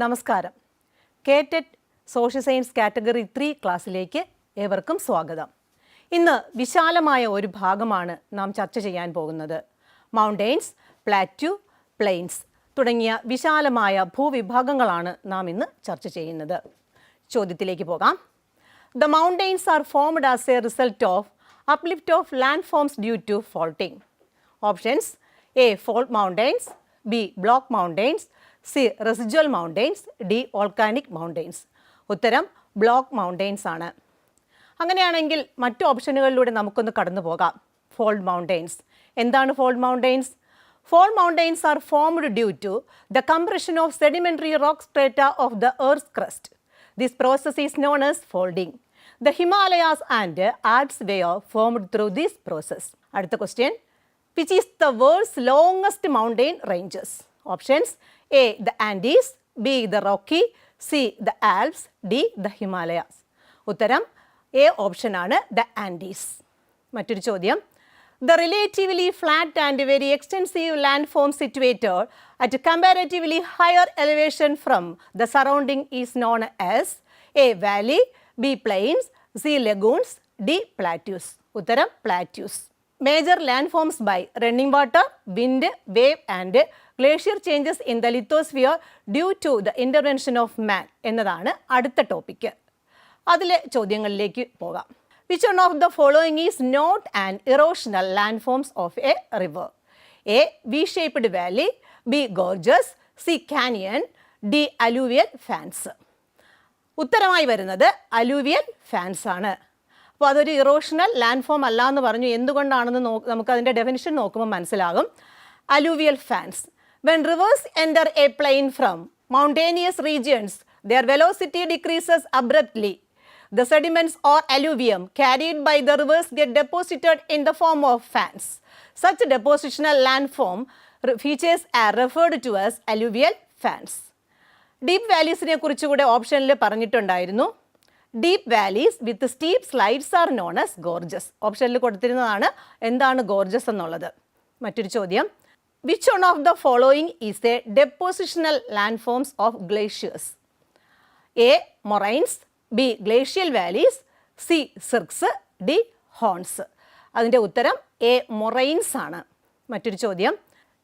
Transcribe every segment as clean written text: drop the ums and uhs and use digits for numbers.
നമസ്കാരം. Ktet social science category 3 ക്ലാസ്സിലേക്ക് ഏവർക്കും സ്വാഗതം. ഇന്ന് വിശാലമായ ഒരു ഭാഗമാണ് നാം ചർച്ച ചെയ്യാൻ പോകുന്നത്. മൗണ്ടെയ്ൻസ്, പ്ലാറ്റ്യൂ, പ്ലെയിൻസ് തുടങ്ങിയ വിശാലമായ ഭൂവിഭാഗങ്ങളാണ് നാം ഇന്ന് ചർച്ച ചെയ്യുന്നത്. ചോദ്യത്തിലേക്ക് പോകാം. The mountains are formed as a result of uplift of landforms due to faulting. Options: A. Fault mountains, B. Block mountains, C. Residual mountains, D. Volcanic mountains. ഉത്തരം ബ്ലോക്ക് മൗണ്ടെയ്ൻസ് ആണ്. അങ്ങനെയാണെങ്കിൽ മറ്റു ഓപ്ഷനുകളിലൂടെ നമുക്കൊന്ന് കടന്നു പോകാം. Fold mountains. എന്താണ് fold mountains? Fold mountains are formed due to the compression of sedimentary rock strata of the Earth's crust. This process is known as folding. The Himalayas and Alps were formed through this process. അടുത്ത question. Which is the world's longest mountain ranges? Options: A. The Andes, B. The Rocky, C. The Alps, D. The Himalayas. ഉത്തരം A option ആണ്, The Andes. മറ്റൊരു ചോദ്യം. The relatively flat and very extensive landform situated at a comparatively higher elevation from the surrounding is known as A. Valley, B. Plains, C. Lagoons, D. Plateaus. ഉത്തരം plateaus. Major landforms by running water, wind, wave and glacier changes in the lithosphere due to the intervention of man എന്നതാണ് അടുത്ത topic. അതിലെ ചോദ്യങ്ങളിലേക്ക് പോകാം. Which one of the following is not an erosional landforms of a river? A. V-shaped valley, B. gorges, C. canyon, D. alluvial fans. ഉത്തരമായി വരുന്നത് alluvial fans ആണ്. അപ്പോൾ അതൊരു erosional landform അല്ല എന്ന് പറഞ്ഞു. എന്തുകൊണ്ടാണെന്ന് നമുക്കതിൻ്റെ ഡെഫിനിഷൻ നോക്കുമ്പോൾ മനസ്സിലാകും. Alluvial fans. When rivers enter a plain from mountainous regions, their velocity decreases abruptly. The sediments or alluvium carried by the rivers get deposited in the form of fans. Such depositional landform features are referred to as alluvial fans. Deep വാലീസിനെ കുറിച്ചുകൂടെ ഓപ്ഷനിൽ പറഞ്ഞിട്ടുണ്ടായിരുന്നു. Deep valleys with steep slides are known as gorges. ഓപ്ഷനിൽ കൊടുത്തിരുന്നതാണ് എന്താണ് Gorges എന്നുള്ളത്. മറ്റൊരു ചോദ്യം. Which one of the following is a depositional landforms of glaciers? A. Moraines, B. Glacial valleys, C. Cirques, D. Horns. അതിൻ്റെ ഉത്തരം A. Moraines ആണ്. മറ്റൊരു ചോദ്യം.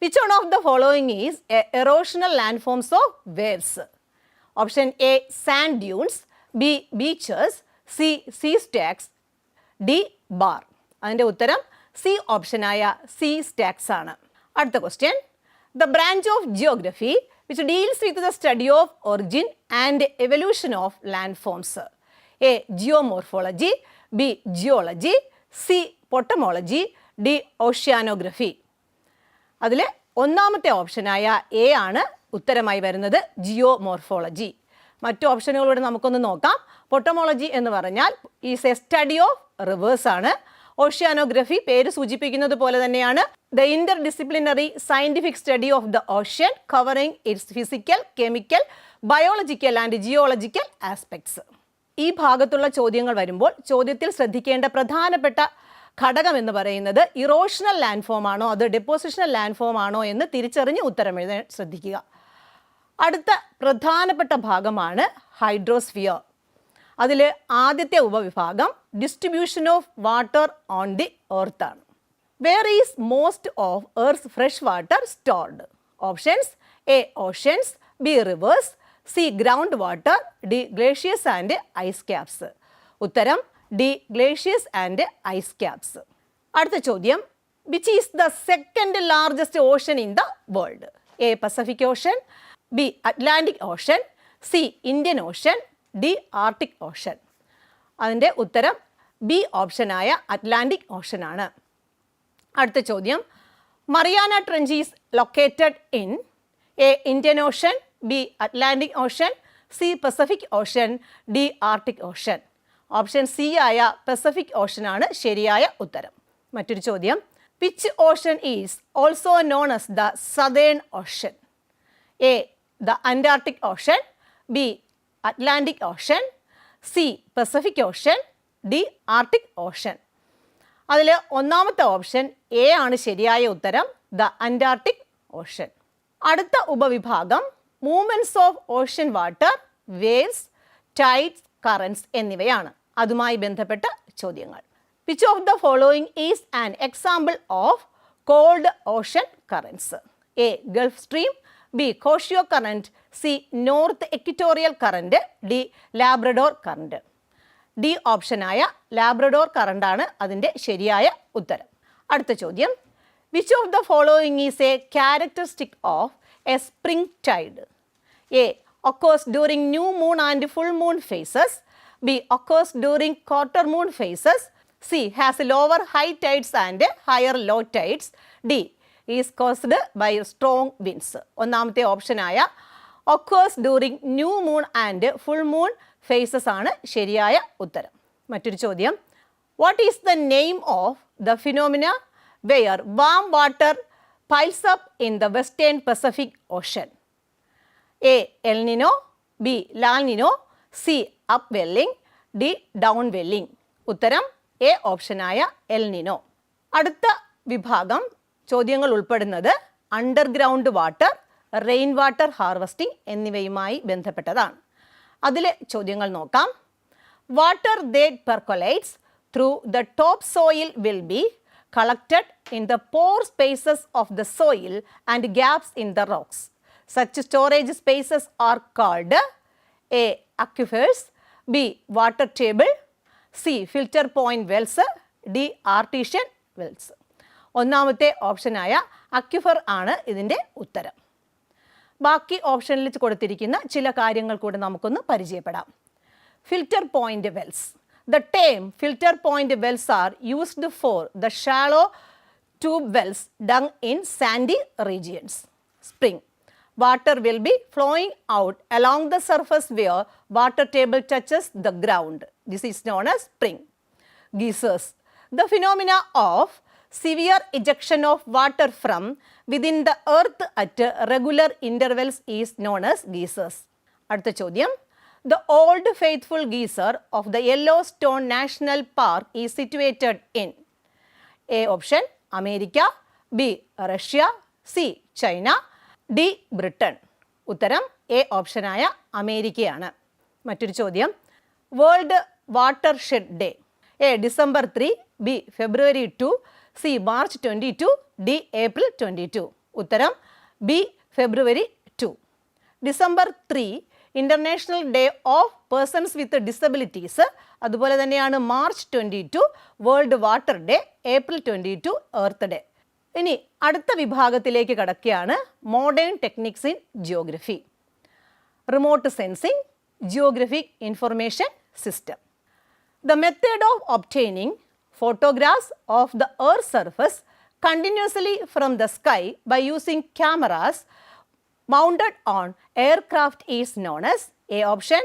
Which one of the following is a erosional landforms of waves? Option A. Sand dunes, B. beaches, C. sea stacks, D. bar. അതിൻ്റെ ഉത്തരം C ഓപ്ഷനായ C stacks ആണ്. അടുത്ത question. The branch of geography which deals with the study of origin and evolution of landforms. A. Geomorphology, B. Geology, C. Potamology, D. Oceanography. അതിൽ ഒന്നാമത്തെ ഓപ്ഷനായ A ആണ് ഉത്തരമായി വരുന്നത്, geomorphology. മറ്റു ഓപ്ഷനുകളൂടെ നമുക്കൊന്ന് നോക്കാം. പൊട്ടമോളജി എന്ന് പറഞ്ഞാൽ is A study of reverse ആണ്. ഓഷ്യാനോഗ്രഫി പേര് സൂചിപ്പിക്കുന്നത് പോലെ തന്നെയാണ് the Inter disciplinary scientific study of the ocean covering it's physical, chemical, biological and geological aspects. ഈ ഭാഗത്തുള്ള ചോദ്യങ്ങൾ വരുമ്പോൾ ചോദ്യത്തിൽ ശ്രദ്ധിക്കേണ്ട പ്രധാനപ്പെട്ട ഘടകം എന്ന് പറയുന്നത് ഇറോഷണൽ ലാൻഡ്ഫോം ആണോ അത് ഡെപ്പോസിഷണൽ ലാൻഡ്ഫോം ആണോ എന്ന് തിരിച്ചറിഞ്ഞ് ഉത്തരം എഴുതാൻ ശ്രദ്ധിക്കുക. അടുത്ത പ്രധാനപ്പെട്ട ഭാഗമാണ് ഹൈഡ്രോസ്ഫിയർ. അതിൽ ആദ്യത്തെ ഉപവിഭാഗം distribution of water on the earth ആണ്. Where is most of earth's fresh water stored? Options: A. Oceans, B. Rivers, C. Ground water, D. Glaciers and ice caps. ഉത്തരം D. Glaciers and ice caps. അടുത്ത ചോദ്യം. Which is the second largest ocean in the world? A. Pacific Ocean, B. Atlantic Ocean, C. Indian Ocean, D. Arctic Ocean. അതിൻ്റെ ഉത്തരം B ഓപ്ഷനായ Atlantic Ocean ആണ്. അടുത്ത ചോദ്യം. Mariana trench is located in A. Indian Ocean, B. Atlantic Ocean, C. Pacific Ocean, D. Arctic Ocean. Option C ആയ Pacific Ocean ആണ് ശരിയായ ഉത്തരം. മറ്റൊരു ചോദ്യം. Which Ocean is also known as the southern Ocean? A. The Antarctic Ocean, B. Atlantic Ocean, C. Pacific Ocean, D. Arctic Ocean. അതിൽ ഒന്നാമത്തെ option A ആണ് ശരിയായ ഉത്തരം, ദ അന്റാർട്ടിക് ഓഷൻ. അടുത്ത ഉപവിഭാഗം movements of ocean water, waves, tides, currents എന്നിവയാണ് അതുമായി ബന്ധപ്പെട്ട ചോദ്യങ്ങൾ. Which of the following is an example of cold ocean currents? A Gulf Stream, B Kuroshio current, C North Equatorial current, D Labrador current. D ഓപ്ഷനായ Labrador കറണ്ടാണ് അതിൻ്റെ ശരിയായ ഉത്തരം. അടുത്ത ചോദ്യം, which of the following is a characteristic of a spring tide? A occurs during new moon and full moon phases, B occurs during quarter moon phases, C has lower high tides and higher low tides, D is caused by strong winds. ഒന്നാമത്തെ ഓപ്ഷനായ occurs during new moon and full moon phases ആണ് ശരിയായ ഉത്തരം. മറ്റൊരു ചോദ്യം, what is the name of the phenomena where warm water piles up in the western Pacific Ocean? A El Niño, B La Niña, C upwelling, D down welling. ഉത്തരം A ഓപ്ഷനായ El Niño. അടുത്ത വിഭാഗം ചോദ്യങ്ങൾ ഉൾപ്പെടുന്നത് underground water, rain water harvesting എന്നിവയുമായി ബന്ധപ്പെട്ടതാണ്. അതിലെ ചോദ്യങ്ങൾ നോക്കാം. Water that percolates through the top soil will be collected in the pore spaces of the soil and gaps in the rocks. Such storage spaces are called A. aquifers, B. water table, C. filter point wells, D. artesian wells. ഒന്നാമത്തെ ഓപ്ഷനായ അക്വിഫർ ആണ് ഇതിൻ്റെ ഉത്തരം. ബാക്കി ഓപ്ഷനിൽ കൊടുത്തിരിക്കുന്ന ചില കാര്യങ്ങൾ കൂടെ നമുക്കൊന്ന് പരിചയപ്പെടാം. Filter point Wells. The term filter point wells are used for the shallow tube wells dug in sandy regions. Spring. Water will be flowing out along the surface where water table touches the ground. This is known as spring. Geysers. The phenomena of severe ejection of water from within the earth at regular intervals is known as geysers. അടുത്ത ചോദ്യം, the old faithful geyser of the Yellowstone National Park is situated in A option America, B Russia, C China, D Britain. ഉത്തരം A ഓപ്ഷനായ അമേരിക്കയാണ്. മറ്റൊരു ചോദ്യം, world water shed day. A December 3, B February 2, C March 22, D April 22. ഉത്തരം B February 2. December 3 international day of persons with disabilities. അതുപോലെ തന്നെയാണ് March 22 world water day, April 22 earth day. ഇനി അടുത്ത വിഭാഗത്തിലേക്ക് കടക്കുകയാണ്, modern techniques in geography. Remote sensing, geographic information system. The method of obtaining photographs of the earth surface continuously from the sky by using cameras mounted on aircraft is known as A option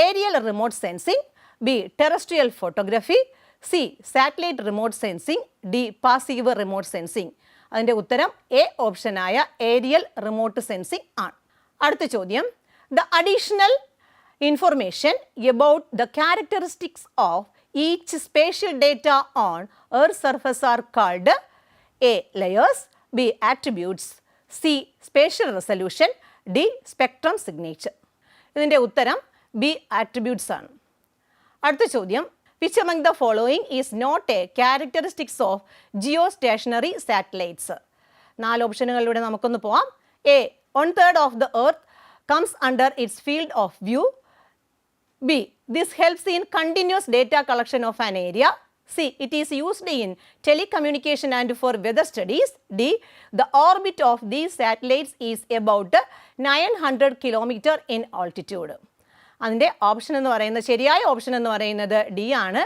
aerial remote sensing, B terrestrial photography, C satellite remote sensing, D passive remote sensing. അതിൻ്റെ ഉത്തരം A ഓപ്ഷനായ aerial remote sensing ആണ്. അടുത്ത ചോദ്യം, the additional information about the characteristics of each spatial data on earth surface are called A layers, B attributes, C spatial resolution, D spectrum signature. ഇതിൻ്റെ ഉത്തരം B attributes ആണ്. അടുത്ത ചോദ്യം, which among the following is not a characteristics of geostationary satellites? 4 ഓപ്ഷനുകളിലൂടെ നമുക്കൊന്ന് പോവാം. A 1/3 of the earth comes under its field of view, B this helps in continuous data collection of an area, C it is used in telecommunication and for weather studies, D the orbit of these satellites is about 900 km in altitude. അതിൻ്റെ option എന്ന് പറയുന്നത്, ശരിയായ option എന്ന് പറയുന്നത് D ആണ്.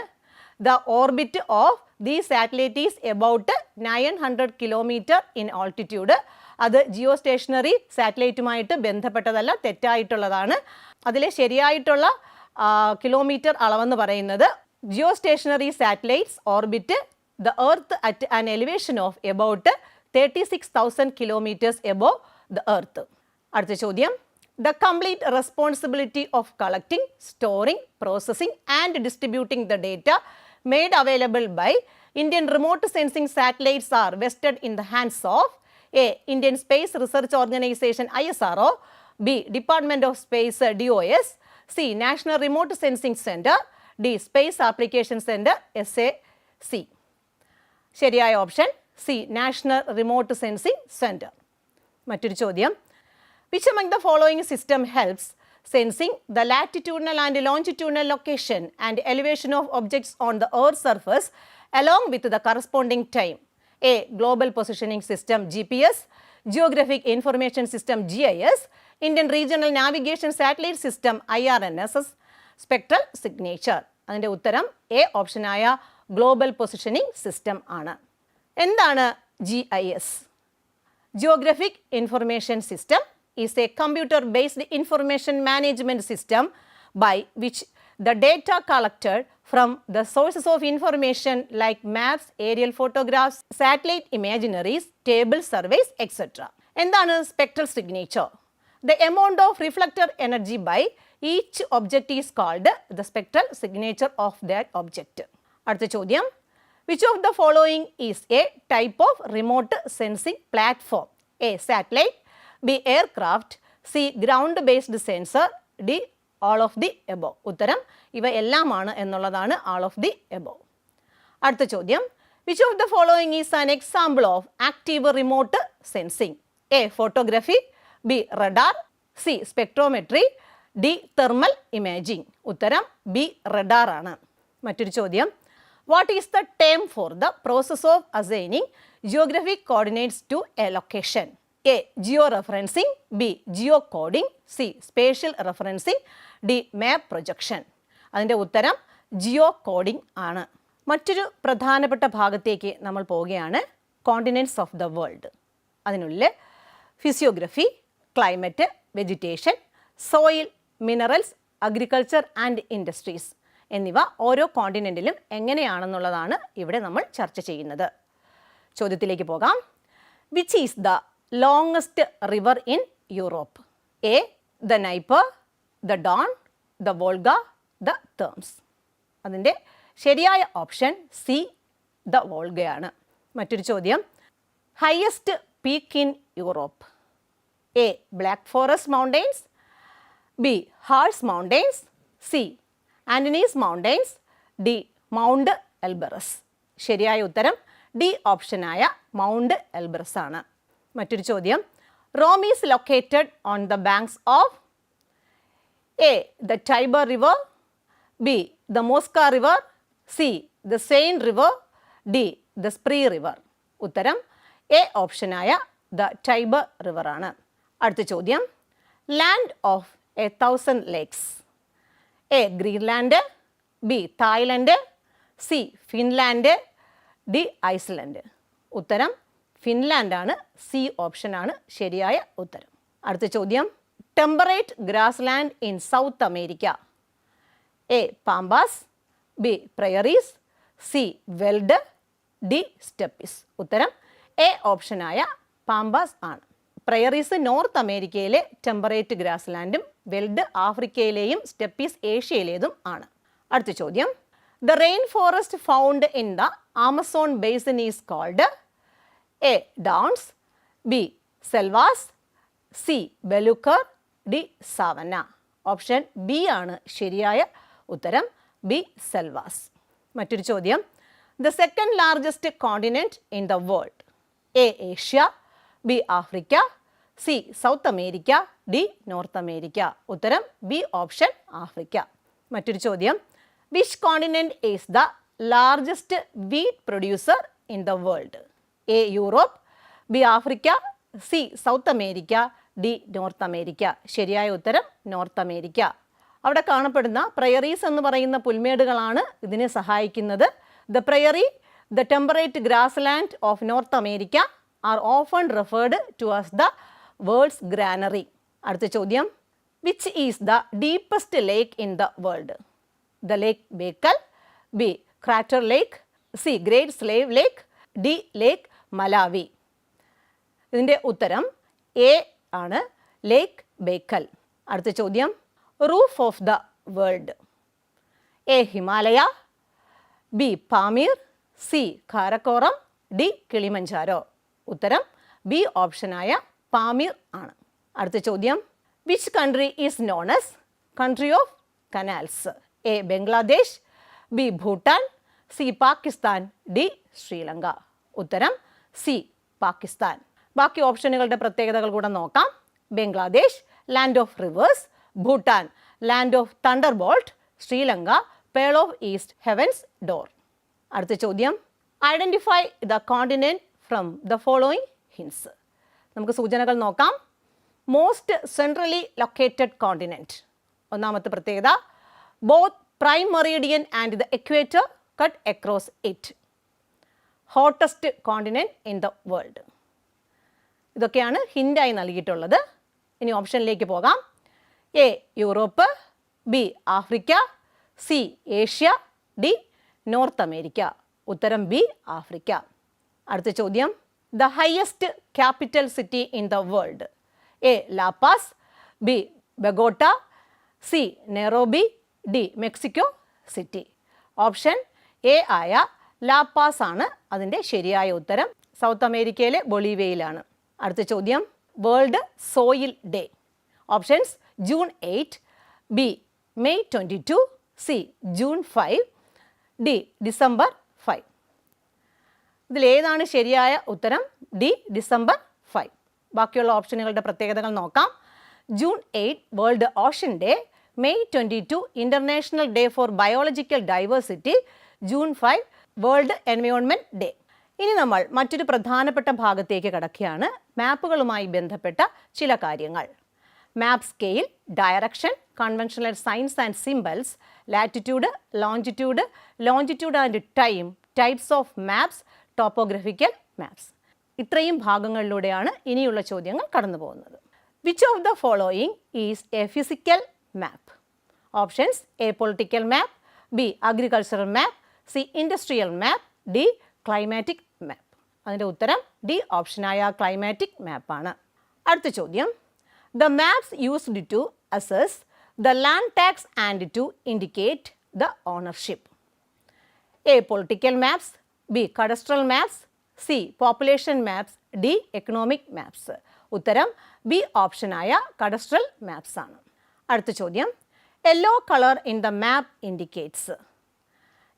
The orbit of the satellite is about 900 kilometre in altitude. അത് Jio stationery സാറ്റലൈറ്റുമായിട്ട് ബന്ധപ്പെട്ടതല്ല, തെറ്റായിട്ടുള്ളതാണ്. അതിലെ ശരിയായിട്ടുള്ള കിലോമീറ്റർ അളവെന്ന് പറയുന്നത് geostationary satellites orbit the earth at an elevation of about 36,000 kilometers above the earth. അടുത്ത ചോദ്യം, the complete responsibility of collecting, storing, processing and distributing the data made available by Indian remote sensing satellites are vested in the hands of A. Indian Space Research Organization ISRO, B department of space DOS, C national remote sensing centre, D space application centre SAC. ശരിയായ option C national remote sensing centre. മറ്റൊരു ചോദ്യം, which among the following system helps sensing the latitudinal and longitudinal location and elevation of objects on the Earth's surface along with the corresponding time? A. Global Positioning System GPS, Geographic Information System GIS, Indian Regional Navigation Satellite System IRNSS, Spectral Signature. അതിൻ്റെ ഉത്തരം A ഓപ്ഷനായ global positioning system ആണ്. എന്താണ് GIS? Geographic Information System is a computer-based information management system by which the data collected from the sources of information like maps, aerial photographs, satellite imaginaries, table surveys, etc. എന്താണ് spectral signature? The amount of reflector energy by each object is called the spectral signature of that object. അടുത്ത ചോദ്യം, which of the following is a type of remote sensing platform? A. Satellite, B. Aircraft, C. Ground based sensor, D. All of the above. ഉത്തരം ഇവ എല്ലാമാണ് എന്നുള്ളതാണ് all of the above. അടുത്ത ചോദ്യം, which of the following is an example of active remote sensing? A. Photography, B. Radar, C. Spectrometry, D. Thermal imaging. ഉത്തരം B. Radar ആണ്. മറ്റൊരു ചോദ്യം, what is the term for the process of assigning geographic coordinates to a location? A. Georeferencing, B. Geocoding, C. Spatial referencing, D. Map projection. അതിൻ്റെ ഉത്തരം ജിയോകോഡിംഗ് ആണ്. മറ്റൊരു പ്രധാനപ്പെട്ട ഭാഗത്തേക്ക് നമ്മൾ പോവുകയാണ്, കോണ്ടിനെൻറ്റ്സ് ഓഫ് ദ വേൾഡ്. അതിനുള്ളിൽ physiography, climate, vegetation, soil, minerals, agriculture and industries എന്നിവ ഓരോ കോണ്ടിനെൻറ്റിലും എങ്ങനെയാണെന്നുള്ളതാണ് ഇവിടെ നമ്മൾ ചർച്ച ചെയ്യുന്നത്. ചോദ്യത്തിലേക്ക് പോകാം. Which is the longest river in Europe? A. The Dnieper, the Don, the Volga, the Thames. അതിൻ്റെ ശരിയായ ഓപ്ഷൻ സി ദ വോൾഗയാണ്. മറ്റൊരു ചോദ്യം, highest peak in Europe? A. Black Forest mountains, B. Harz mountains, C. Apennines mountains, D. Mount Elbrus. ശരിയായ ഉത്തരം D ഓപ്ഷനായ Mount Elbrus ആണ്. മറ്റൊരു ചോദ്യം, Rome is located on the banks of? A. The Tiber river, B. The Moskva river, C. The Seine river, D. The Spree river. ഉത്തരം A ഓപ്ഷനായ the Tiber river ആണ്. അടുത്ത ചോദ്യം, land of 1,000 lakes? A. Greenland, B. Thailand, C. Finland, D. Iceland. ഉത്തരം ഫിൻലാൻഡാണ്. C ഓപ്ഷനാണ് ശരിയായ ഉത്തരം. അടുത്ത ചോദ്യം, temperate grassland in South America? A. Pampas, B. Prairies, C. Veld, D. Steppes. ഉത്തരം എ ഓപ്ഷനായ പാമ്പാസ് ആണ്. പ്രയറീസ് നോർത്ത് അമേരിക്കയിലെ ടെമ്പറേറ്റ് ഗ്രാസ് ലാൻഡും വെൽഡ് ആഫ്രിക്കയിലെയും സ്റ്റെപ്പീസ് ഏഷ്യയിലേതും ആണ്. അടുത്ത ചോദ്യം, the rain forest found in the Amazon basin is called? A. Downs, B. Selvas, C. Belukar, D. Savanna. Option B ആണ് ശരിയായ ഉത്തരം, ബി. സെൽവാസ്. മറ്റൊരു ചോദ്യം, the second largest continent in the world? A. Asia, B. Africa, C. South America, D. North America. ഉത്തരം B option Africa. മറ്റൊരു ചോദ്യം, which continent is the largest wheat producer in the world? A. Europe, B. Africa, C. South America, D. North America. ശരിയായ ഉത്തരം north America. അവിടെ കാണപ്പെടുന്ന prairies എന്ന് പറയുന്ന പുൽമേടുകളാണ് ഇതിനെ സഹായിക്കുന്നത്. The prairie, the temperate grassland of North America are often referred to as the world's granary. അടുത്ത ചോദ്യം, which is the deepest lake in the world? The Lake Baikal, B. Crater Lake, C. Great Slave Lake, D. Lake Malawi. ഇതിൻ്റെ ഉത്തരം A ആണ്, Lake Baikal. അടുത്ത ചോദ്യം, roof of the world? A. Himalaya, B. Pamir, C. Karakoram, D. Kilimanjaro. ഉത്തരം B ഓപ്ഷനായ Pamir ആണ്. അടുത്ത ചോദ്യം, Which country is known as country of canals? A. Bangladesh, B. Bhutan, C. Pakistan, D. Sri Lanka. ഉത്തരം C Pakistan. ബാക്കി ഓപ്ഷനുകളുടെ പ്രത്യേകതകൾ കൂടെ നോക്കാം. Bangladesh land of rivers, Bhutan land of thunderbolt, Sri Lanka pearl of east heaven's door. അടുത്ത ചോദ്യം, identify the continent from the following hints. നമുക്ക് സൂചനകൾ നോക്കാം. Most centrally located continent. ഒന്നാമത്തെ പ്രത്യേകത, both prime meridian and the equator cut across it. Hottest continent in the world. ഇതൊക്കെയാണ് ഹിൻ്റായി നൽകിയിട്ടുള്ളത്. ഇനി ഓപ്ഷനിലേക്ക് പോകാം. A Europe, B Africa, C Asia, D North America. ഉത്തരം ബി ആഫ്രിക്ക. അടുത്ത ചോദ്യം, the highest capital city in the world. A La Paz, B Bogota, C Nairobi, D Mexico City. Option A ആയ ലാപാസ് ആണ് അതിൻ്റെ ശരിയായ ഉത്തരം. സൗത്ത് അമേരിക്കയിലെ ബൊളീവിയയിലാണ്. അടുത്ത ചോദ്യം, world soil day. Options June 8, B May 22, C June 5, D December 5. ഇതിലേതാണ് ശരിയായ ഉത്തരം? D December 5. ബാക്കിയുള്ള ഓപ്ഷനുകളുടെ പ്രത്യേകതകൾ നോക്കാം. June 8 world ocean day, May 22 international day four biological diversity, June 5 world environment day. ഇനി നമ്മൾ മറ്റൊരു പ്രധാനപ്പെട്ട ഭാഗത്തേക്ക് കടക്കുകയാണ്. മാപ്പുകളുമായി ബന്ധപ്പെട്ട ചില കാര്യങ്ങൾ. Map scale, direction, conventional signs and symbols, latitude, longitude, longitude and time, types of maps, topographical maps. ഇത്രയും ഭാഗങ്ങളിലൂടെയാണ് ഇനിയുള്ള ചോദ്യങ്ങൾ കടന്നു പോകുന്നത്. Which of the following is a physical map? Options A political map, B agricultural map, C industrial map, D climatic map. അതിൻ്റെ ഉത്തരം D ഓപ്ഷനായ climatic മാപ്പാണ്. അടുത്ത ചോദ്യം, the maps used to assess the land tax and to indicate the ownership. A political maps, B cadastral maps, C population maps, D economic maps. ഉത്തരം B ഓപ്ഷനായ cadastral maps ആണ്. അടുത്ത ചോദ്യം, yellow colour in the map indicates.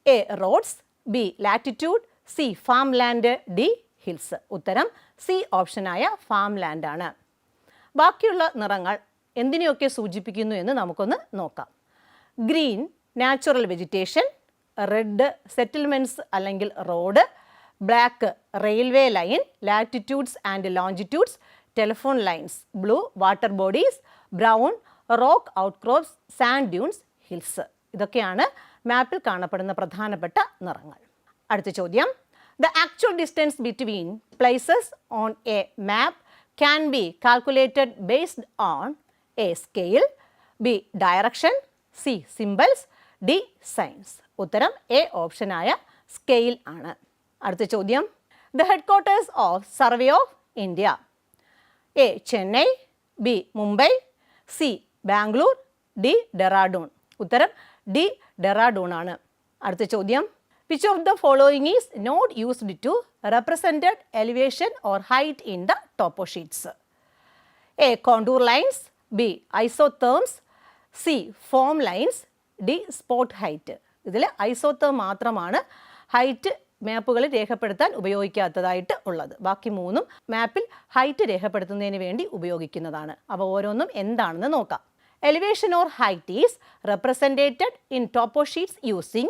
A roads, B latitude, C farm land, D hills. ഉത്തരം C ഓപ്ഷനായ farm land ആണ്. ബാക്കിയുള്ള നിറങ്ങൾ എന്തിനെയൊക്കെ സൂചിപ്പിക്കുന്നു എന്ന് നമുക്കൊന്ന് നോക്കാം. Green natural vegetation, red settlements അല്ലെങ്കിൽ road, black railway line, latitudes and longitudes, telephone lines, blue water bodies, brown rock outcrops, sand dunes, hills. ഇതൊക്കെയാണ് മാപ്പിൽ കാണപ്പെടുന്ന പ്രധാനപ്പെട്ട നിറങ്ങൾ. അടുത്ത ചോദ്യം, the actual distance between places on a map can be calculated based on A scale, B direction, C symbols, D signs. ഉത്തരം A ഓപ്ഷനായ scale ആണ്. അടുത്ത ചോദ്യം, the headquarters of survey of India. A Chennai, B Mumbai, C Bangalore, D Dehradun. ഉത്തരം D Dehradun ആണ്. അടുത്ത ചോദ്യം, which of the following is not used to represented elevation or height in the ടോപ്പോ sheets. A contour lines, B isotherms, C form lines, D spot height. ഇതിൽ isotherm മാത്രമാണ് height മാപ്പുകളിൽ രേഖപ്പെടുത്താൻ ഉപയോഗിക്കാത്തതായിട്ട് ഉള്ളത്. ബാക്കി മൂന്നും മാപ്പിൽ ഹൈറ്റ് രേഖപ്പെടുത്തുന്നതിന് വേണ്ടി ഉപയോഗിക്കുന്നതാണ്. അപ്പോൾ ഓരോന്നും എന്താണെന്ന് നോക്കാം. Elevation or height is represented in topo sheets using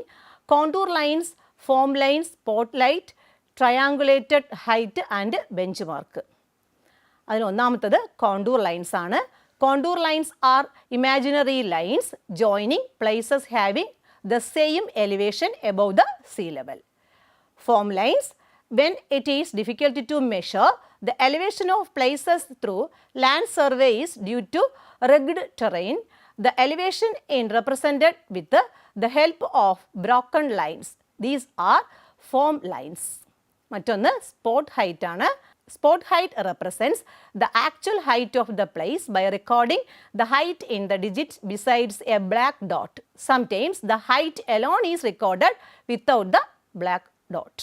contour lines, form lines, spotlight, triangulated height and benchmark. അതിന് ഒന്നാമത്തത് കോണ്ടൂർ ലൈൻസ് ആണ്. Contour lines are imaginary lines joining places having the same elevation above the sea level. Form lines, when it is difficult to measure the elevation of places through land surveys due to rugged terrain, the elevation is represented with the help of broken lines. These are form lines. മറ്റൊന്ന് spot height ആണ്. Spot height represents the actual height of the place by recording the height in the digits besides a black dot. Sometimes the height alone is recorded without the black dot.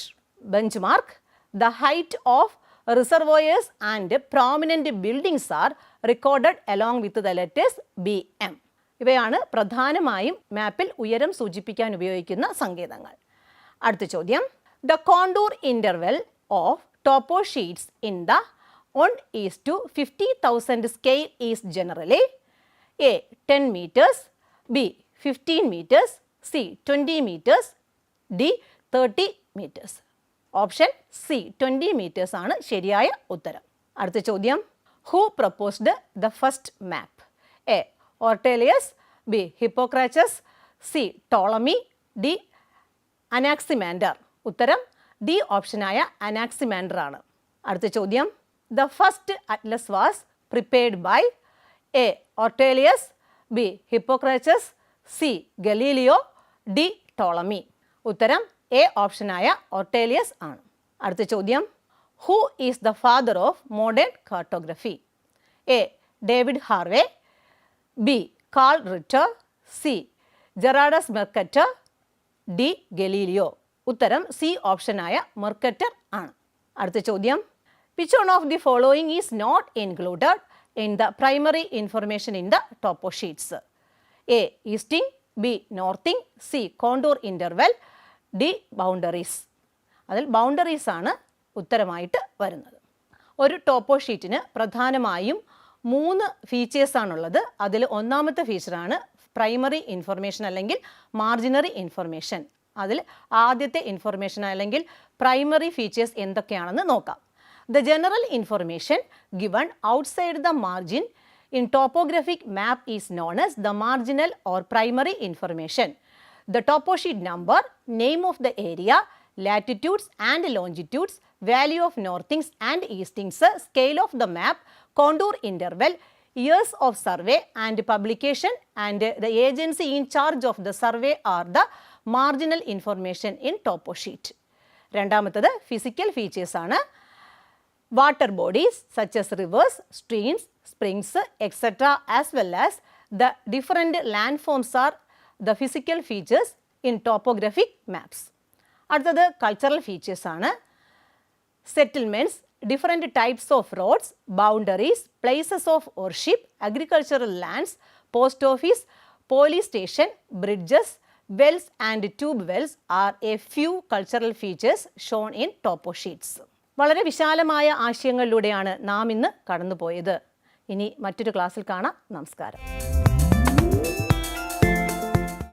Benchmark, the height of reservoirs and prominent buildings are recorded along with the letters BM. ഇവയാണ് പ്രധാനമായും മാപ്പിൽ ഉയരം സൂചിപ്പിക്കാൻ ഉപയോഗിക്കുന്ന സങ്കേതങ്ങൾ. അടുത്ത ചോദ്യം. The contour interval of topo sheets in the 1:50,000 scale is generally A. 10 meters, B. 15 meters, C. 20 meters, D. 30 meters. Option C 20 meters ആണ് ശരിയായ ഉത്തരം. അടുത്ത ചോദ്യം. Who proposed the first map? A. Ortelius, B. Hippocrates, C. Ptolemy, D. Anaximander. ഉത്തരം D ഓപ്ഷനായ അനാക്സിമാൻഡർ ആണ്. അടുത്ത ചോദ്യം. The first atlas was prepared by A. Ortelius, B. Hippocrates, C. Galileo, D. Ptolemy. ഉത്തരം എ ഓപ്ഷനായ ഓർട്ടേലിയസ് ആണ്. അടുത്ത ചോദ്യം. Who is the father of modern cartography? A. David Harvey, B. Carl Ritter, C. Gerardus Mercator, D. Galileo. ഉത്തരം C ഓപ്ഷനായ മെർക്കറ്റർ ആണ്. അടുത്ത ചോദ്യം. Which one of the following is not included in the primary information in the topo sheets? A. Easting, B. Northing, C. Contour interval, D. Boundaries. അതിൽ boundaries ആണ് ഉത്തരമായിട്ട് വരുന്നത്. ഒരു ടോപ്പോ ഷീറ്റിന് പ്രധാനമായും 3 ഫീച്ചേഴ്സാണുള്ളത്. അതിൽ ഒന്നാമത്തെ ഫീച്ചറാണ് പ്രൈമറി ഇൻഫർമേഷൻ അല്ലെങ്കിൽ മാർജിനറി ഇൻഫർമേഷൻ. അതിൽ ആദ്യത്തെ ഇൻഫർമേഷൻ അല്ലെങ്കിൽ പ്രൈമറി ഫീച്ചേഴ്സ് എന്തൊക്കെയാണെന്ന് നോക്കാം. The general information given outside the margin in topographic map is known as the marginal or primary information. The topo sheet number, name of the area, latitudes and longitudes, value of northings and eastings, scale of the map, contour interval, years of survey and publication, and the agency in charge of the survey are the marginal information in topo sheet. രണ്ടാമത്തത് physical features ആണ്. Water bodies such as rivers, streams, springs, etc. as well as the different landforms are the physical features in topographic maps. അടുത്തത് cultural features ആണ്. Settlements, different types of roads, boundaries, places of worship, agricultural lands, post office, police station, bridges, wells and tube wells are a few cultural features shown in topo sheets. വളരെ വിശാലമായ ആശയങ്ങളിലൂടെയാണ് നാം ഇന്ന് കടന്നുപോയത്. ഇനി മറ്റൊരു ക്ലാസ്സിൽ കാണാം. നമസ്കാരം.